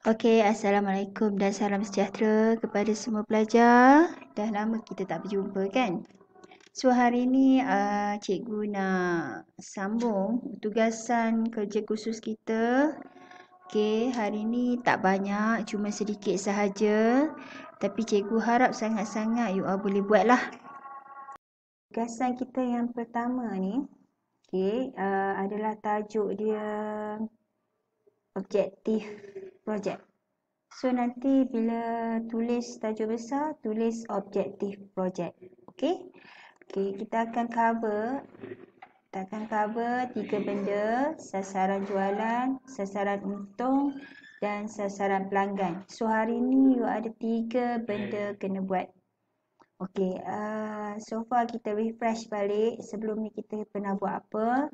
Okey, Assalamualaikum dan salam sejahtera kepada semua pelajar. Dah lama kita tak berjumpa kan? So hari ni cikgu nak sambung tugasan kerja khusus kita. Okey, hari ni tak banyak, cuma sedikit sahaja. Tapi cikgu harap sangat-sangat you all boleh buatlah. Tugasan kita yang pertama ni, adalah tajuk dia objektif projek. So nanti bila tulis tajuk besar, tulis objektif projek. Okey? Okey, kita akan cover 3 benda: sasaran jualan, sasaran untung dan sasaran pelanggan. So hari ni you ada 3 benda kena buat. Okey, so far kita refresh balik. Sebelum ni kita pernah buat apa?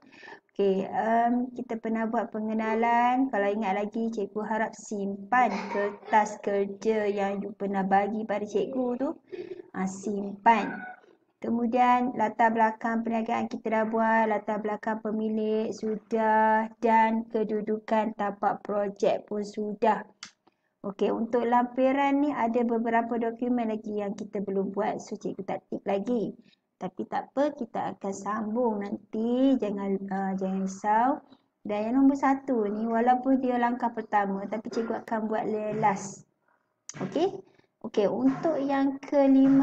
Okey, kita pernah buat pengenalan. Kalau ingat lagi, cikgu harap simpan kertas kerja yang you pernah bagi pada cikgu tu. Simpan. Kemudian latar belakang perniagaan kita dah buat, latar belakang pemilik sudah, dan kedudukan tapak projek pun sudah. Okey, untuk lampiran ni ada beberapa dokumen lagi yang kita belum buat. So cikgu tak tip lagi. Tapi tak apa, kita akan sambung nanti. Jangan risau. Dan yang nombor 1 ni, walaupun dia langkah pertama, tapi cikgu akan buat last. Okey? Okey, untuk yang ke-5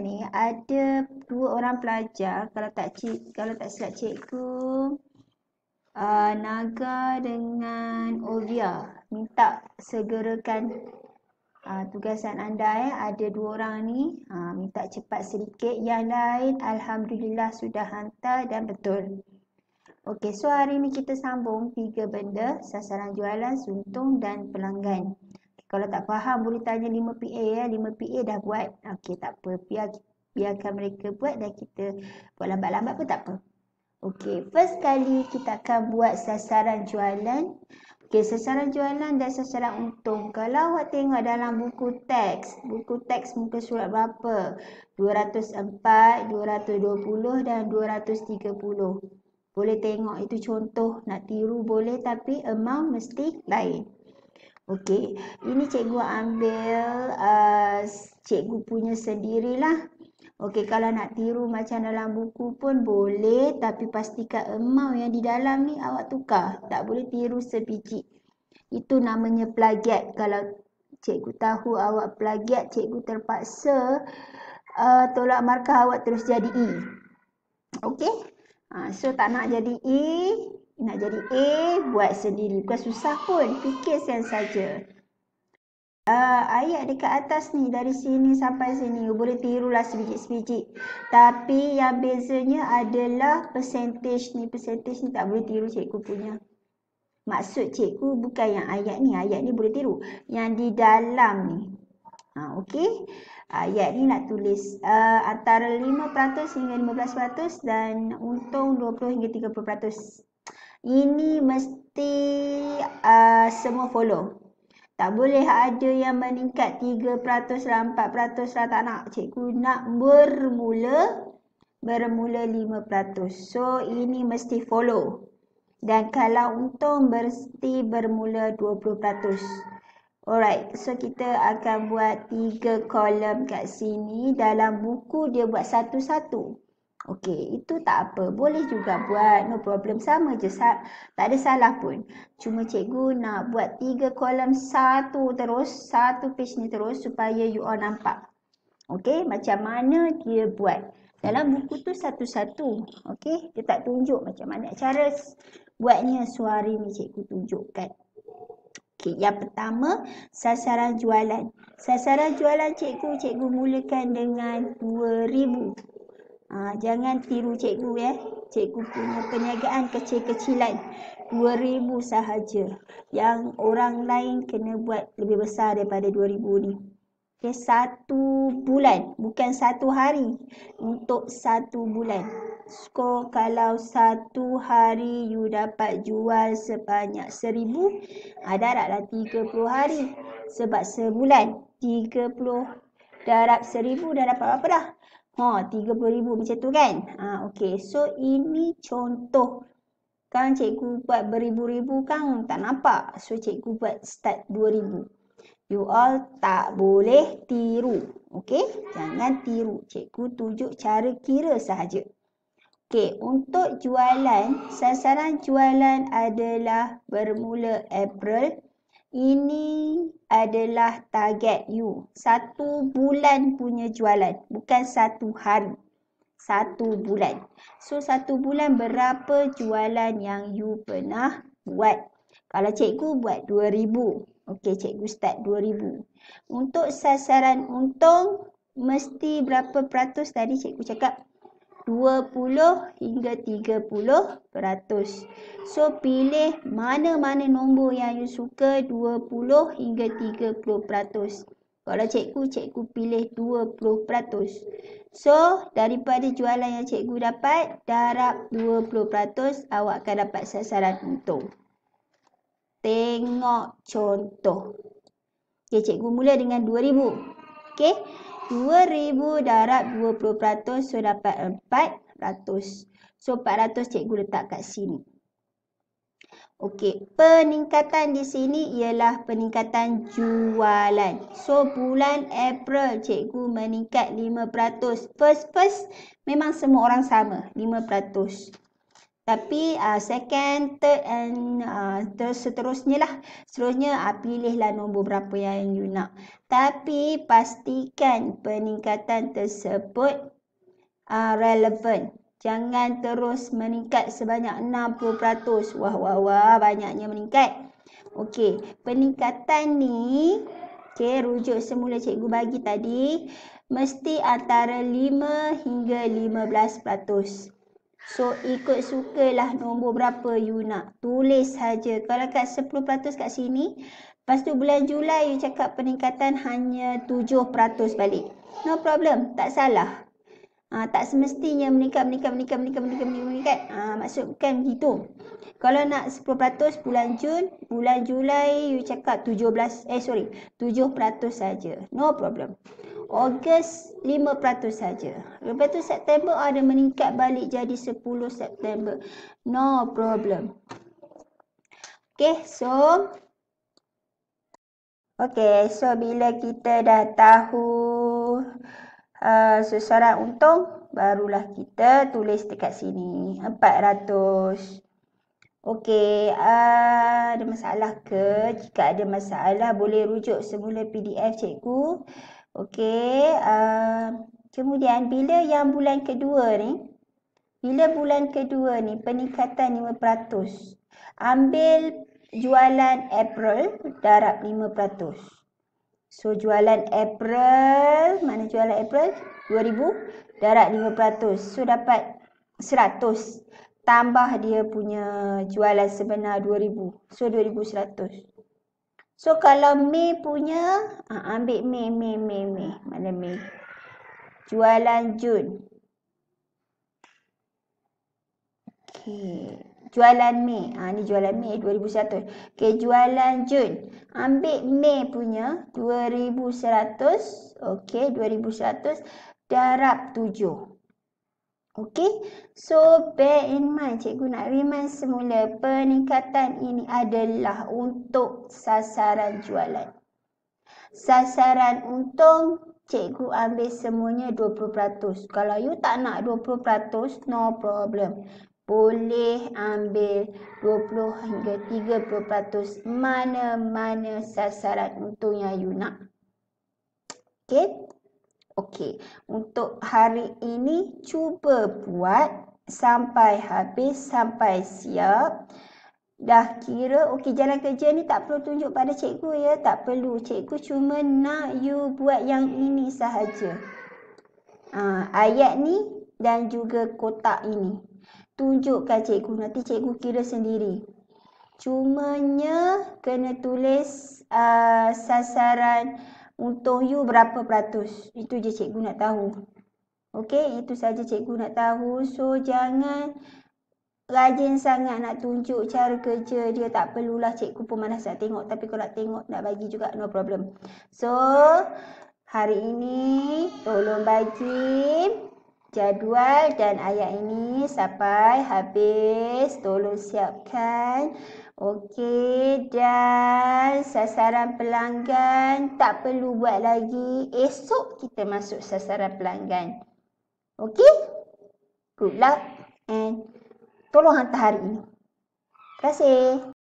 ni, ada 2 orang pelajar. Kalau tak silap cikgu, Naga dengan Ovia, minta segerakan tugasan anda. Ada 2 orang ni, minta cepat sedikit. Yang lain alhamdulillah sudah hantar dan betul. Okey, so hari ni kita sambung 3 benda: sasaran jualan, untung dan pelanggan. Kalau tak faham boleh tanya 5 PA ya. 5 PA dah buat. Okey, tak apa. Biarkan mereka buat dan kita buat lambat-lambat pun tak apa. Okey, first kali kita akan buat sasaran jualan. Okey, sasaran jualan dan sasaran untung. Kalau awak tengok dalam buku teks muka surat berapa? 204, 220 dan 230. Boleh tengok itu contoh, nak tiru boleh tapi amount mesti lain. Okey, ini cikgu ambil cikgu punya sendirilah. Okey, kalau nak tiru macam dalam buku pun boleh, tapi pastikan amount yang di dalam ni awak tukar. Tak boleh tiru sebiji. Itu namanya plagiat. Kalau cikgu tahu awak plagiat, cikgu terpaksa tolak markah awak terus jadi E. Okey? So tak nak jadi E, nak jadi A, buat sendiri. Bukan susah pun, fikir saja. Ayat dekat atas ni, dari sini sampai sini, boleh tirulah sebiji-sebiji. Tapi yang bezanya adalah percentage ni. Percentage ni tak boleh tiru cikgu punya. Maksud cikgu bukan yang ayat ni boleh tiru. Yang di dalam ni. Okey. Ayat ni nak tulis antara 5% hingga 15% dan untung 20 hingga 30%. Ini mesti semua follow. Tak boleh ada yang meningkat 3% lah, 4% lah, tak nak. Cikgu nak bermula 5%. So, ini mesti follow. Dan kalau untung mesti bermula 20%. Alright, so kita akan buat 3 kolom kat sini. Dalam buku dia buat satu-satu. Okey, itu tak apa. Boleh juga buat. No problem. Sama je. Tak ada salah pun. Cuma cikgu nak buat 3 kolom satu terus. Satu page ni terus supaya you all nampak. Okey, macam mana dia buat. Dalam buku tu satu-satu. Okey, dia tak tunjuk macam mana cara buatnya. Suara ni cikgu tunjukkan. Okey, yang pertama, sasaran jualan. Sasaran jualan cikgu mulakan dengan 2,000. Jangan tiru cikgu ya. Cikgu punya perniagaan kecil-kecilan. 2,000 sahaja. Yang orang lain kena buat lebih besar daripada 2,000 ni. Okay, 1 bulan. Bukan 1 hari. Untuk 1 bulan. So, kalau 1 hari you dapat jual sebanyak 1,000. Darablah 30 hari. Sebab sebulan 30 darab 1,000 dah dapat berapa dah? 30,000 macam tu kan? Okey, so ini contoh Kan cikgu buat beribu-ribu kan tak nampak. So cikgu buat start 2000. You all tak boleh tiru. Okey? Jangan tiru. Cikgu tunjuk cara kira sahaja. Okey, untuk jualan, sasaran jualan adalah bermula April. Ini adalah target you. 1 bulan punya jualan, bukan 1 hari. 1 bulan. So, 1 bulan berapa jualan yang you pernah buat? Kalau cikgu buat 2000. Okey, cikgu start 2000. Untuk sasaran untung, mesti berapa peratus tadi cikgu cakap? 20 hingga 30%. So, pilih mana-mana nombor yang you suka 20 hingga 30%. Kalau cikgu pilih 20%. So, daripada jualan yang cikgu dapat, darab 20%, awak akan dapat sasaran untung. Tengok contoh. Okay, cikgu mula dengan 2000. Okay, 2000 darab 20%, so dapat 400. So, 400 cikgu letak kat sini. Okey, peningkatan di sini ialah peningkatan jualan. So, bulan April cikgu meningkat 5%. First memang semua orang sama, 5%. Tapi second, third and seterusnya lah. Seterusnya pilihlah nombor berapa yang you nak. Tapi pastikan peningkatan tersebut relevan. Jangan terus meningkat sebanyak 60%. Wah, banyaknya meningkat. Okey, peningkatan ni, rujuk semula cikgu bagi tadi, mesti antara 5 hingga 15%. So, ikut sukalah nombor berapa you nak. Tulis saja. Kalau kat 10% kat sini, lepas tu bulan Julai you cakap peningkatan hanya 7% balik. No problem, tak salah. Tak semestinya meningkat. Maksud bukan begitu. Kalau nak 10% bulan Julai you cakap 7% saja. No problem. Ogos 5% saja. Lepas tu September ada meningkat balik jadi 10 September. No problem. Okay, so bila kita dah tahu sasaran untung, barulah kita tulis dekat sini 400. Okey, ada masalah ke? Jika ada masalah boleh rujuk semula PDF cikgu. Okey, kemudian bila yang bulan kedua ni, peningkatan 5%. Ambil jualan April darab 5%. So, jualan April, mana jualan April? 2000 darab 5%. So, dapat 100. Tambah dia punya jualan sebenar 2000. So, 2100. So, kalau Mei punya, ambil Mei. Mana Mei? Jualan Jun. Okey. Jualan Mei. Ni jualan Mei 2100. Okey, jualan Jun. Ambil Mei punya 2100. Okey, 2100 darab 7. Okey. So, bear in mind, cikgu nak remind semula peningkatan ini adalah untuk sasaran jualan. Sasaran untung, cikgu ambil semuanya 20%. Kalau you tak nak 20%, no problem. Boleh ambil 20 hingga 30% mana-mana sasaran untung yang you nak. Okey. Untuk hari ini, cuba buat sampai habis, sampai siap. Dah kira, okey, jalan kerja ni tak perlu tunjuk pada cikgu ya. Tak perlu. Cikgu cuma nak you buat yang ini sahaja. Ayat ni dan juga kotak ini. Tunjukkan cikgu. Nanti cikgu kira sendiri. Cumanya kena tulis sasaran untung you berapa peratus. Itu je cikgu nak tahu. Okey, itu saja cikgu nak tahu. So, jangan rajin sangat nak tunjuk cara kerja dia. Tak perlulah, cikgu pun malas nak tengok. Tapi kalau nak tengok, nak bagi juga, no problem. So, hari ini tolong bagi jadual dan ayat ini sampai habis. Tolong siapkan. Okey, dan sasaran pelanggan tak perlu buat lagi. Esok kita masuk sasaran pelanggan. Okey? Good luck and tolong hantar hari ini. Terima kasih.